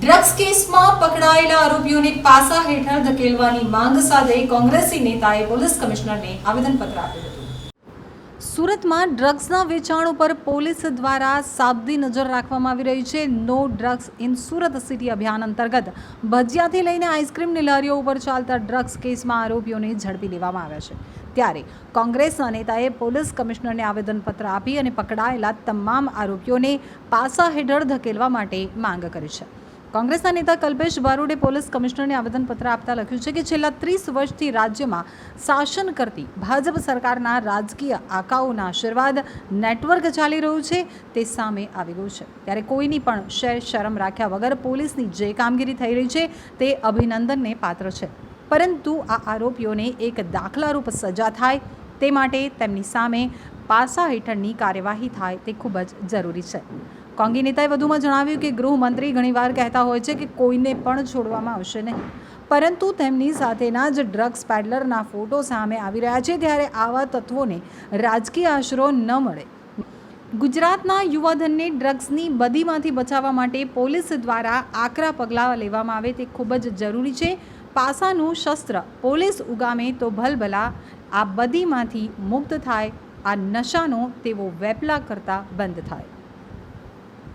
Drugs કેસમાં પકડાયેલા આરોપીઓને પાસા હેઠળ ધકેલવાની માંગ સાથે કોંગ્રેસી નેતાએ પોલીસ કમિશનરને આવેદનપત્ર આપ્યું હતું। સુરતમાં ડ્રગ્સના વેચાણ ઉપર પોલીસ દ્વારા સાબદી નજર રાખવામાં આવી રહી છે। No drugs in Surat city અભિયાન અંતર્ગત ભજીયાથી લઈને આઈસ્ક્રીમની લારીઓ ઉપર ચાલતા ડ્રગ્સ કેસમાં આરોપીઓને ઝડપી લેવામાં આવ્યા છે। ત્યારે કોંગ્રેસના નેતાએ પોલીસ કમિશનરને આવેદનપત્ર આપી અને પકડાયેલા તમામ આરોપીઓને પાસા હેઠળ ધકેલવા માટે માંગ કરી છે। કોંગ્રેસના નેતા કલ્પેશ બારોડે પોલીસ કમિશનરને આવેદનપત્ર આપતા લખ્યું છે કે છેલ્લા 30 વર્ષથી રાજ્યમાં શાસન કરતી ભાજપ સરકારના રાજકીય આકાઓના આશીર્વાદ નેટવર્ક ચાલી રહ્યું છે તે સામે આવી ગયું છે। ત્યારે કોઈની પણ શરમ રાખ્યા વગર પોલીસની જે કામગીરી થઈ રહી છે તે અભિનંદનને પાત્ર છે, પરંતુ આ આરોપીઓને એક દાખલારૂપ સજા થાય તે માટે તેમની સામે પાસા હેઠળની કાર્યવાહી થાય તે ખૂબ જ જરૂરી છે। કોંગી નેતાએ વધુમાં જણાવ્યું કે ગૃહમંત્રી ઘણીવાર કહેતા હોય છે કે કોઈને પણ છોડવામાં આવશે નહીં, પરંતુ તેમની સાથેના જ ડ્રગ્સ પેડલરના ફોટો સામે આવી રહ્યા છે, ત્યારે આવા તત્વોને રાજકીય આશરો ન મળે। ગુજરાતના યુવાધનને ડ્રગ્સની બદીમાંથી બચાવવા માટે પોલીસ દ્વારા આકરા પગલાં લેવામાં આવે તે ખૂબ જ જરૂરી છે। પાસાનું શસ્ત્ર પોલીસ ઉગામે તો ભલભલા આ બદીમાંથી મુક્ત થાય, આ નશાનો તેવો વેપલા કરતા બંધ થાય।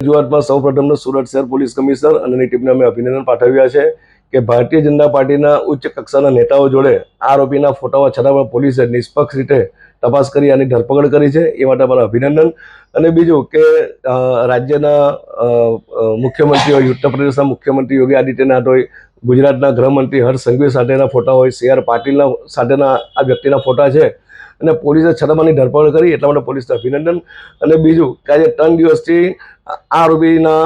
રજૂઆતમાં સૌપ્રથમ સુરત શહેર પોલીસ કમિશનર અને ટીમને અમે અભિનંદન પાઠવ્યા છે કે ભારતીય જનતા પાર્ટીના ઉચ્ચ કક્ષાના નેતાઓ જોડે આરોપીના ફોટાઓ છતાં પણ પોલીસે નિષ્પક્ષ રીતે તપાસ કરી આની ધરપકડ કરી છે, એ માટે અમારા અભિનંદન। અને બીજું કે રાજ્યના મુખ્યમંત્રી હોય, ઉત્તર પ્રદેશના મુખ્યમંત્રી યોગી આદિત્યનાથ હોય, ગુજરાતના ગૃહમંત્રી હર્ષ સંઘવી સાથેના ફોટા હોય, CR પાટીલના સાથેના આ વ્યક્તિના ફોટા છે અને પોલીસે છતાંની ધરપકડ કરી, એટલા માટે પોલીસને અભિનંદન। અને બીજું કે આજે 3 દિવસથી આ આરોપીના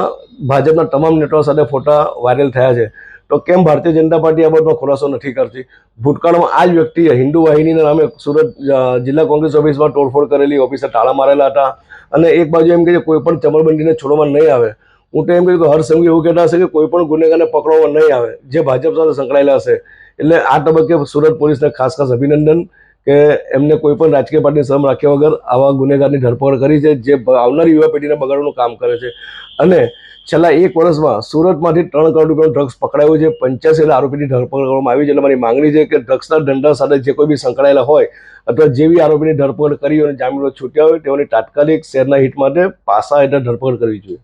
ભાજપના તમામ નેતાઓ સાથે ફોટા વાયરલ થયા છે, તો કેમ ભારતીય જનતા પાર્ટી આ બાબતનો ખુલાસો નથી કરતી? ભૂતકાળમાં આ જ વ્યક્તિએ હિન્દુ વાહિનીના નામે સુરત જિલ્લા કોંગ્રેસ ઓફિસમાં તોડફોડ કરેલી, ઓફિસે તાળા મારેલા હતા, અને એક બાજુ એમ કહે છે કોઈ પણ ચમરબંધીને છોડવામાં નહીં આવે। હું તો એમ કહ્યું કે હર્ષ સંઘવી એવું કહેતા હશે કે કોઈ પણ ગુનેગારને પકડવામાં નહીં આવે જે ભાજપ સાથે સંકળાયેલા હશે। એટલે આ તબક્કે સુરત પોલીસને ખાસ અભિનંદન કે એમને કોઈ પણ રાજકીય પાર્ટીની શરમ રાખ્યા વગર આવા ગુનેગારની ધરપકડ કરી છે, જે આવનારી યુવા પેઢીને બગાડવાનું કામ કરે છે। અને છેલ્લા 1 વર્ષમાં સુરતમાંથી 3 કરોડ રૂપિયાનું ડ્રગ્સ પકડાયું છે, 85 આરોપીની ધરપકડ કરવામાં આવી છે। એટલે મારી માંગણી છે કે ડ્રગ્સના ધંધા સાથે જે કોઈ બી સંકળાયેલા હોય અથવા જેવી આરોપીની ધરપકડ કરી હોય અને જામીન છૂટ્યા હોય તેઓની તાત્કાલિક શહેરના હિત માટે પાસા હેઠળ ધરપકડ કરવી જોઈએ।